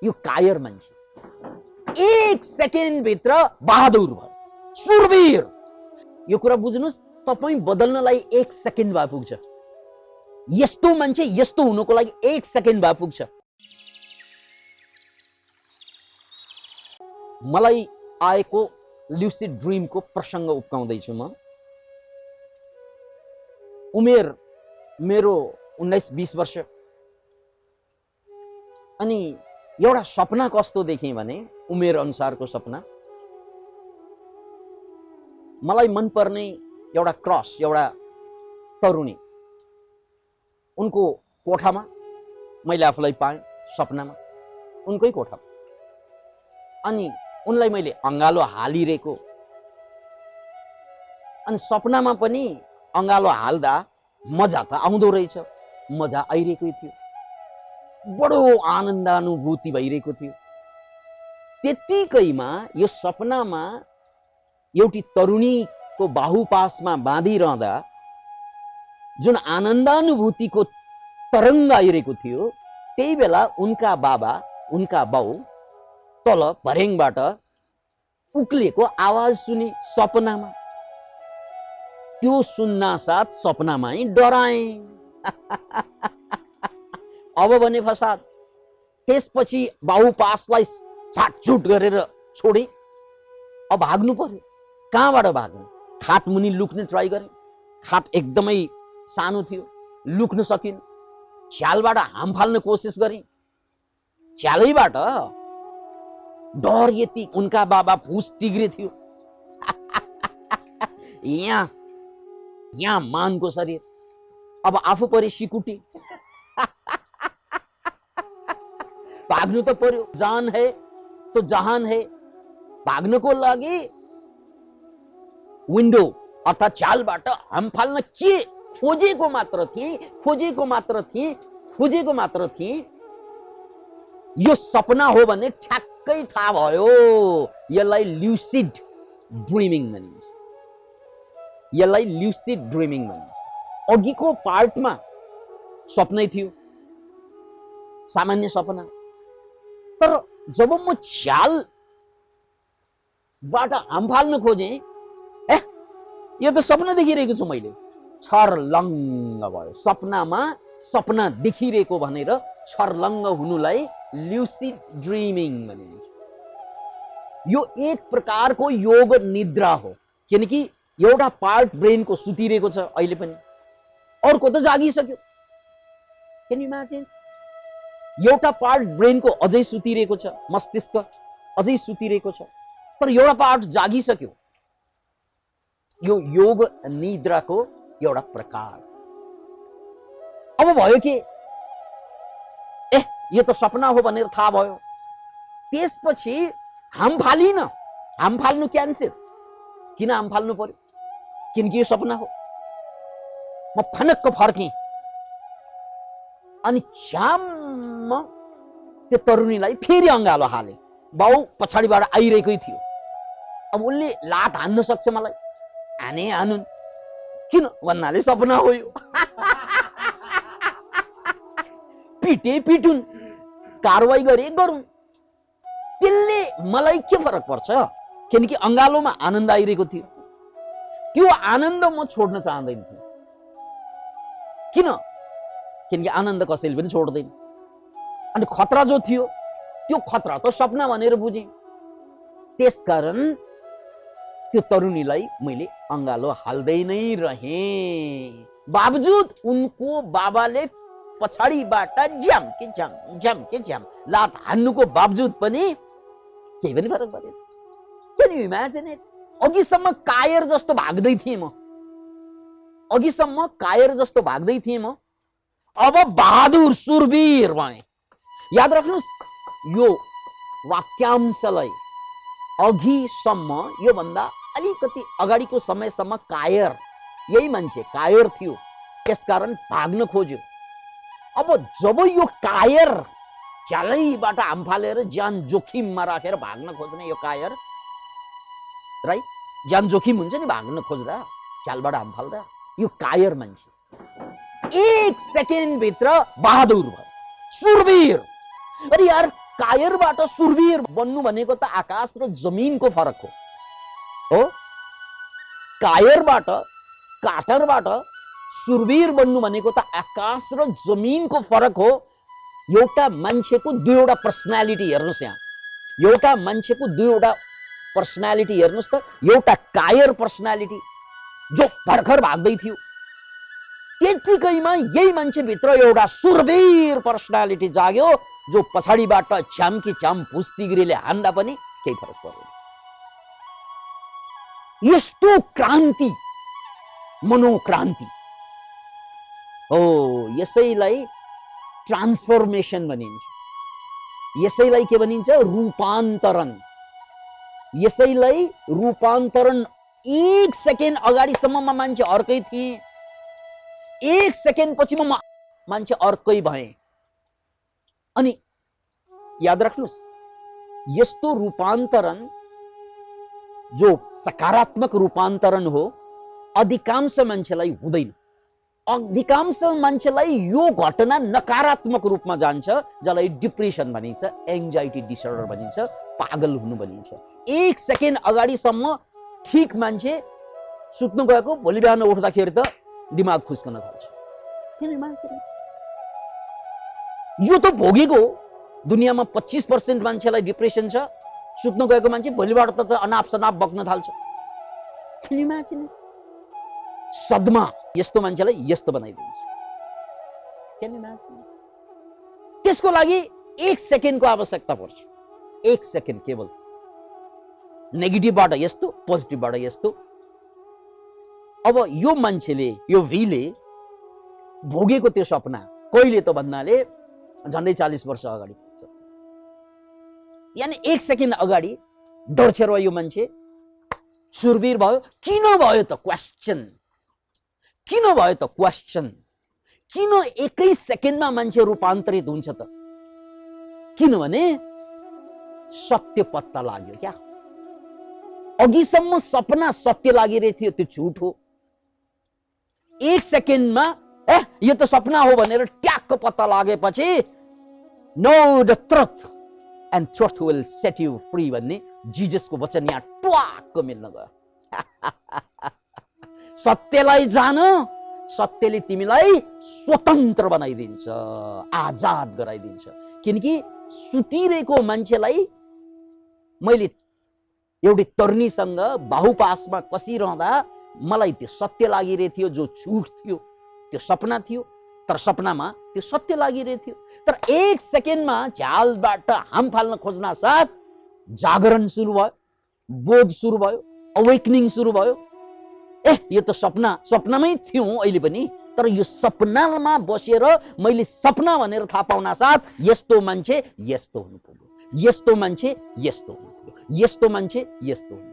यो कायर मान्छे 1 सेकेन्ड भित्र बहादुर भयो, सुरवीर। यो कुरा बुझ्नुस्, तपाई बदल्नलाई 1 सेकेन्ड भए पुग्छ। यस्तो मान्छे यस्तो हुनको लागि 1 सेकेन्ड भए पुग्छ। मलाई आएको ल्युसिड ड्रिमको प्रसङ्ग उप्काउँदैछु म। उमेर मेरो 19-20 वर्ष। अनि एउटा सपना कस्तो देखेँ भने, उमेर अनुसारको सपना, मलाई मनपर्ने एउटा क्रस, एउटा तरुणी, उनको कोठामा मैले आफूलाई पाएँ, सपनामा उनकै कोठामा। अनि उनलाई मैले अँगालो हालिरहेको, अनि सपनामा पनि अँगालो हाल्दा मजा त आउँदो रहेछ, मजा आइरहेको थियो, बडो आनन्दानुभूति भइरहेको थियो। त्यतिकैमा यो सपनामा एउटी तरुणीको बाहुपासमा बाँधिरहँदा जुन आनन्दानुभूतिको तरङ्ग आइरहेको थियो, त्यही बेला उनका बाबा, उनका बाउ तल भर्याङबाट उक्लिएको आवाज सुने सपनामा। त्यो सुन्नासाथ सपनामै डराए। अब भने फसाद। त्यसपछि बाहुपासलाई छाटछुट गरेर छोडे। अब भाग्नु पर्यो। कहाँबाट भाग्नु? खाट मुनि लुक्ने ट्राई गरे। खाट एकदमै सानो थियो, लुक्न सकिन। छ्यालबाट हाम फाल्ने कोसिस गरे। छ्यालैबाट डर यति, उनका बाबा फुस टिग्रे थियो। यहाँ मानको शरीर, अब आफू परे सिकुटी। भाग्नु त पर्यो। जान है तो जहान है। भाग्नको लागि विन्डो अर्थात् छ्यालबाट हाम फाल्न के खोजेको मात्र थिए। यो सपना हो भने ठ्याक्कै थाहा भयो। यसलाई ल्युसिड ड्रिमिङ भनिन्छ। अघिको पार्टमा सपनै थियो, सामान्य सपना। तर जब म छ्यालबाट हाम फाल्न खोजेँ, यो त सपना देखिरहेको छु मैले, छर्लङ्ग भयो। सपनामा सपना देखिरहेको भनेर छर्लङ्ग हुनुलाई ल्युसिड ड्रिमिङ भनिन्छ। यो एक प्रकारको योग निद्रा हो, किनकि एउटा पार्ट ब्रेनको सुतिरहेको छ अहिले पनि, अर्को त जागिसक्यो। Can you imagine? एउटा पार्ट ब्रेनको अझै सुतिरहेको छ, मस्तिष्क अझै सुतिरहेको छ, तर एउटा पार्ट जागिसक्यो। यो योग निद्राको एउटा प्रकार। अब भयो के, यो त सपना हो भनेर थाहा भयो। त्यसपछि हाम फालिन, हाम फाल्नु क्यान्सल। किन हाम फाल्नु पर्यो? किनकि यो सपना हो। म फनक्क फर्केँ, अनि छ्याम त्यो तरुणीलाई फेरि अँगालो हाले। बाउ पछाडिबाट आइरहेकै थियो। अब उनले लात हान्न सक्छ मलाई, हानुन्, किन भन्नाले सपना हो यो। पिटे पिटुन्, कारवाही गरे गरौँ, त्यसले मलाई के फरक पर्छ? किनकि अँगालोमा आनन्द आइरहेको थियो। त्यो आनन्द म छोड्न चाहँदैन थिएँ। किन? किनकि आनन्द कसैले पनि छोड्दैन। अनि खतरा जो थियो, त्यो खतरा त सपना भनेर बुझेँ। त्यसकारण त्यो तरुणीलाई मैले अँगालो हाल्दै नै रहेँ। बावजुद उनको बाबाले पछाडिबाट झ्याम लात हान्नुको बावजुद पनि केही पनि फरक परेन। Can you imagine it? अघिसम्म कायर जस्तो भाग्दै थिएँ म, अब बहादुर सुरवीर भएँ। याद राख्नुहोस्, यो वाक्यांशलाई अघिसम्म, यो भन्दा अलिकति अगाडिको समयसम्म कायर, यही मान्छे कायर थियो, त्यसकारण भाग्न खोज्यो। अब जब यो कायर छ्यालैबाट हाम फालेर ज्यान जोखिममा राखेर भाग्न खोज्ने यो कायर, राइट, ज्यान जोखिम हुन्छ नि भाग्न खोज्दा, छ्यालबाट हाम फाल्दा। यो कायर मान्छे 1 सेकेन्ड भित्र बहादुर भयो, सुरवीर। अरे यार, कायरबाट सुरवीर बन्नु भनेको त आकाश र जमिनको फरक हो। कायरबाट काटरबाट सुरवीर बन्नु भनेको त आकाश र जमिनको फरक हो। एउटा मान्छेको दुईवटा पर्सनालिटी हेर्नुस्, यहाँ एउटा मान्छेको दुईवटा पर्सनालिटी हेर्नुस् त। एउटा कायर पर्सनालिटी जो भर्खर भाग्दै थियो, त्यतिकैमा यही मान्छेभित्र एउटा सुरवीर पर्सनालिटी जाग्यो जो पछाडिबाट च्यामकी च्याम पुस्तिगिरीले हान्दा पनि केही फरक पर्दैन। यस्तो क्रान्ति, मनोक्रान्ति हो। यसैलाई ट्रान्सफर्मेसन भनिन्छ, यसैलाई के भनिन्छ? रूपान्तरण। यसैलाई रूपान्तरण। एक सेकेन्ड अगाडिसम्ममा मान्छे अर्कै थिए, एक सेकेन्ड पछि म मान्छे अर्कै भए। अनि याद राख्नुस्, यस्तो रूपान्तरण जो सकारात्मक रूपान्तरण हो, अधिकांश मान्छेलाई हुँदैन। अधिकांश मान्छेलाई यो घटना नकारात्मक रूपमा जान्छ, जसलाई डिप्रेसन भनिन्छ, एङ्जाइटी डिसअर्डर भनिन्छ, पागल हुनु भनिन्छ। एक सेकेन्ड अगाडिसम्म ठिक मान्छे सुत्नु गएको, भोलि बिहान उठ्दाखेरि त दिमाग खुस्कन थाल्छ। यो त भोगेको हो। दुनियाँमा 25% मान्छेलाई डिप्रेसन छ। सुत्नु गएको मान्छे भोलिबाट त अनाप शनाप बग्न थाल्छ। सदमा यस्तो मान्छेलाई यस्तो बनाइदिन्छ। त्यसको लागि एक सेकेन्डको आवश्यकता पर्छ। एक सेकेन्ड केवल। नेगेटिभबाट यस्तो, पोजिटिभबाट यस्तो। अब यो मान्छेले, यो भीले भोगेको त्यो सपना कहिले त भन्नाले झन्डै 40 वर्ष अगाडि, यानी एक सेकेन्ड अगाडि डरछेर यो मान्छे सुरवीर भयो। किन भयो त क्वेश्चन? किन भयो त क्वेश्चन? किन एकै सेकेन्डमा मान्छे रूपान्तरित हुन्छ त? किनभने सत्य पत्ता लाग्यो क्या। अघिसम्म सपना सत्य लागिरहेको थियो, त्यो झुट हो। एक सेकेन्डमा यो त सपना हो भनेर ट्याक्क पत्ता लागेपछि know the truth and truth will set you free भन्ने जिजसको वचन यहाँ ट्वाक्क मिल्न गयो। सत्यलाई जान, सत्यले तिमीलाई स्वतन्त्र बनाइदिन्छ, आजाद गराइदिन्छ। किनकि सुतिरहेको मान्छेलाई मैले एउटी तरुणीसँग बाहुपासमा कसिरहँदा मलाई त्यो सत्य लागिरहेको थियो, जो झुट थियो त्यो सपना थियो। तर सपनामा त्यो सत्य लागिरहेको थियो। तर एक सेकेन्डमा झ्यालबाट हाम फाल्न खोज्न साथ जागरण सुरु भयो, बोध सुरु भयो, अवेकनिङ सुरु भयो। यो त सपनामै थियौँ अहिले पनि। तर यो सपनामा बसेर मैले सपना भनेर थाहा पाउन साथ यस्तो मान्छे यस्तो हुनु पुग्यो, यस्तो मान्छे यस्तो हुनु पुग्यो, यस्तो मान्छे यस्तो हुनु।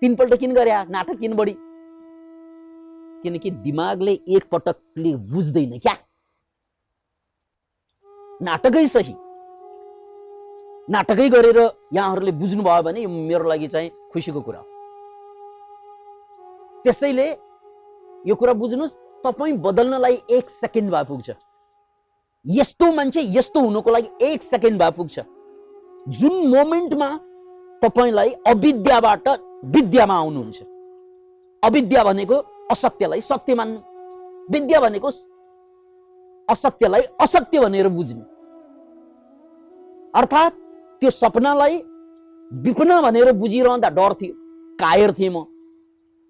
3 पल्ट किन गरे नाटक? किन बढी? किनकि दिमागले एक पटकले बुझ्दैन क्या। नाटकै सही, नाटकै गरेर यहाँहरूले बुझ्नु भयो भने यो मेरो लागि चाहिँ खुसीको कुरा हो। त्यसैले यो कुरा बुझ्नुस्, तपाईँ बदल्नलाई एक सेकेन्ड भए पुग्छ। यस्तो मान्छे यस्तो हुनुको लागि एक सेकेन्ड भए पुग्छ। जुन मोमेन्टमा तपाईलाई अविद्याबाट विद्यामा आउनुहुन्छ। अविद्या भनेको असत्यलाई सत्य मान्नु, विद्या भनेको असत्यलाई असत्य भनेर बुझ्नु। अर्थात् त्यो सपनालाई विपना भनेर बुझिरहँदा डर थियो, कायर थिए म।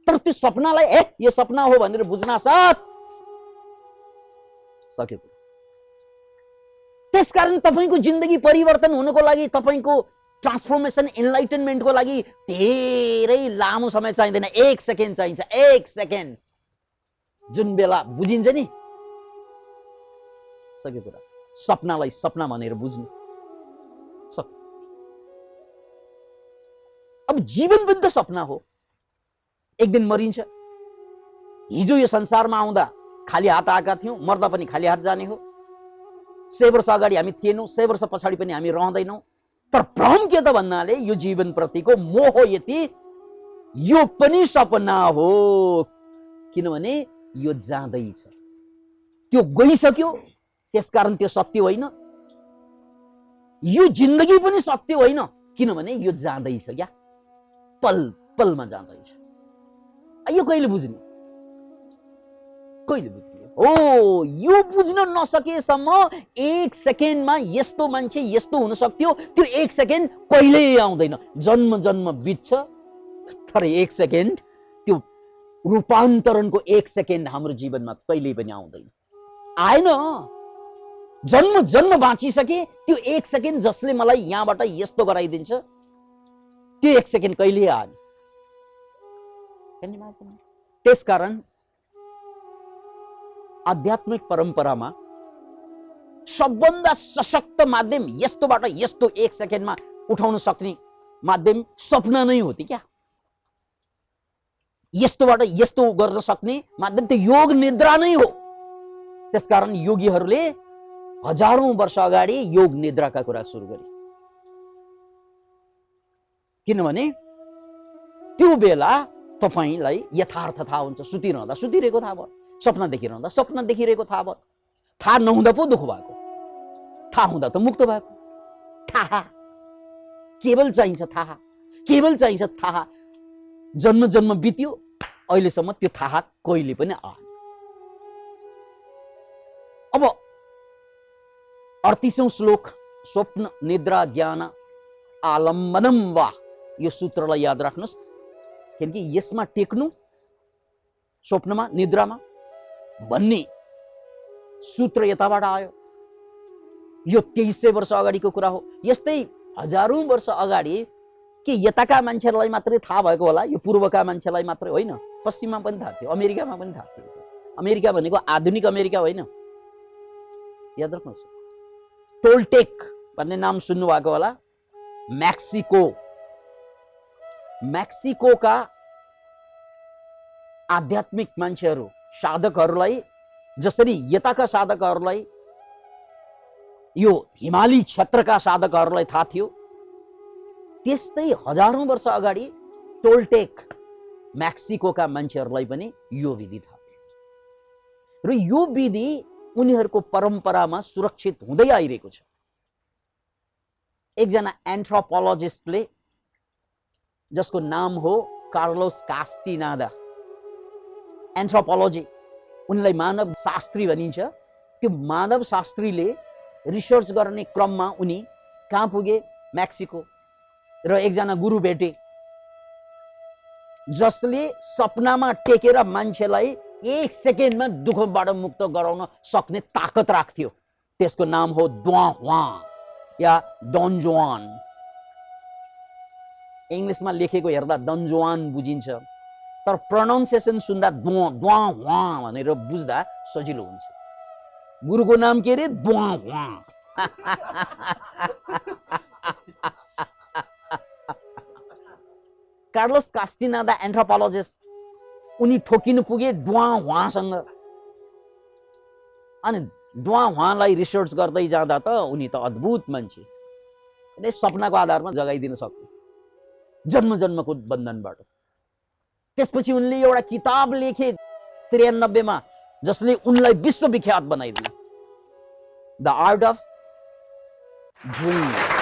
तर त्यो सपनालाई यो सपना हो भनेर बुझ्न साथ सकेको। त्यसकारण तपाईको जिन्दगी परिवर्तन हुनको लागि, तपाईको ट्रान्सफर्मेसन एनलाइटनमेन्टको लागि धेरै लामो समय चाहिँदैन, एक सेकेन्ड चाहिन्छ। एक सेकेन्ड जुन बेला बुझिन्छ नि सक्यो कुरा। सपनालाई सपना भनेर बुझ्नु सक्यो। अब जीवन पनि त सपना हो, एक दिन मरिन्छ। हिजो यो संसारमा आउँदा खाली हात आएका थियौं, मर्दा पनि खाली हात जाने हो। 100 वर्ष अगाडि हामी थिएनौं, 100 वर्ष पछाडि पनि हामी रहँदैनौं। तर भ्रम के त भन्नाले यो जीवन प्रतिको मोह यति, यो पनि सपना हो। किनभने यो जाँदैछ, त्यो गइसक्यो, त्यसकारण त्यो सत्य होइन। यो जिन्दगी पनि सत्य होइन, किनभने यो जाँदैछ क्या, पल पलमा जाँदैछ। यो कहिले बुझ्ने? कहिले बुझ्ने? हो, यो बुझ्न नसकेसम्म एक सेकेन्डमा यस्तो मान्छे यस्तो हुन सक्थ्यो, त्यो एक सेकेन्ड कहिल्यै आउँदैन। जन्म जन्म बित्छ, तर एक सेकेन्ड, त्यो रूपान्तरणको एक सेकेन्ड हाम्रो जीवनमा कहिल्यै पनि आउँदैन। आएन, जन्म जन्म बाँचिसके, त्यो एक सेकेन्ड जसले मलाई यहाँबाट यस्तो गराइदिन्छ, त्यो एक सेकेन्ड कहिल्यै आएन। त्यसकारण आध्यात्मिक परम्परामा सबभन्दा सशक्त माध्यम यस्तोबाट यस्तो एक सेकेन्डमा उठाउन सक्ने माध्यम सपना नै हो क्या। यस्तोबाट यस्तो गर्न सक्ने माध्यम त्यो योग निद्रा नै हो। त्यसकारण योगीहरूले हजारौं वर्ष अगाडि योग निद्राका कुरा सुरु गरे, किनभने त्यो बेला तपाईलाई यथार्थ थाहा हुन्छ। सुतिरहँदा सुतिरहेको थाहा भयो, सपना देखिरहँदा सपना देखिरहेको थाहा भयो। थाहा नहुँदा पो दुःख भएको, थाहा हुँदा त मुक्त भएको। थाहा केवल चाहिन्छ, थाहा केवल चाहिन्छ, थाहा। जन्म जन्म बित्यो, अहिलेसम्म त्यो थाहा कहिले पनि आएन। अब 38औं श्लोक, स्वप्न निद्रा ज्ञान आलम्बनम वा, यो सूत्रलाई याद राख्नुहोस्, किनकि यसमा टेक्नु स्वप्नमा निद्रामा भन्ने सूत्र यताबाट आयो। यो 2300 वर्ष अगाडिको कुरा हो। यस्तै हजारौं वर्ष अगाडि के यताका मान्छेलाई मात्रै थाहा भएको होला? यो पूर्वका मान्छेलाई मात्रै होइन, पश्चिममा पनि थाहा थियो, अमेरिकामा पनि थाहा थियो। अमेरिका भनेको आधुनिक अमेरिका होइन, याद राख्नुहोस्। टोल्टेक भन्ने नाम सुन्नु भएको होला। मेक्सिको, मेक्सिकोका आध्यात्मिक मान्छेहरू, साधकहरूलाई जसरी यताका साधकहरूलाई, यो हिमाली क्षेत्रका साधकहरूलाई थाहा थियो, त्यस्तै हजारौं वर्ष अगाडि टोल्टेक मेक्सिकोका मान्छेहरूलाई पनि यो विधि थाहा थियो। र यो विधि उनीहरूको परम्परामा सुरक्षित हुँदै आइरहेको छ। एकजना एन्थ्रोपोलोजिस्टले, जसको नाम हो कार्लोस कास्टिनाडा, एन्थ्रोपोलोजी, उनलाई मानव शास्त्री भनिन्छ। त्यो मानव शास्त्रीले रिसर्च गर्ने क्रममा उनी कहाँ पुगे? मेक्सिको। र एकजना गुरु भेटे, जसले सपनामा टेकेर मान्छेलाई एक सेकेन्डमा दुःखबाट मुक्त गराउन सक्ने ताकत राख्थ्यो। त्यसको नाम हो द्वा हुआ या डन जुआन। इंग्लिशमा लेखेको हेर्दा डन जुआन बुझिन्छ, तर प्रोनाउन्सिएसन सुन्दा द्वा हुआ भनेर बुझ्दा सजिलो हुन्छ। गुरुको नाम के रे? द्वा हुआ। कार्लोस कास्टिनाडा एन्थ्रोपोलोजिस्ट, उनी ठोकिनु पुगे द्वा हुआसँग। अनि द्वा हुआलाई रिसर्च गर्दै जाँदा त उनी त अद्भुत मान्छे, सपनाको आधारमा जगाइदिन सक्ने, जन्म जन्मको बन्धनबाट। त्यसपछि उनले एउटा किताब लेखे 93 मा, जसले उनलाई विश्वविख्यात बनाइदियो, द आर्ट अफ ड्रिम।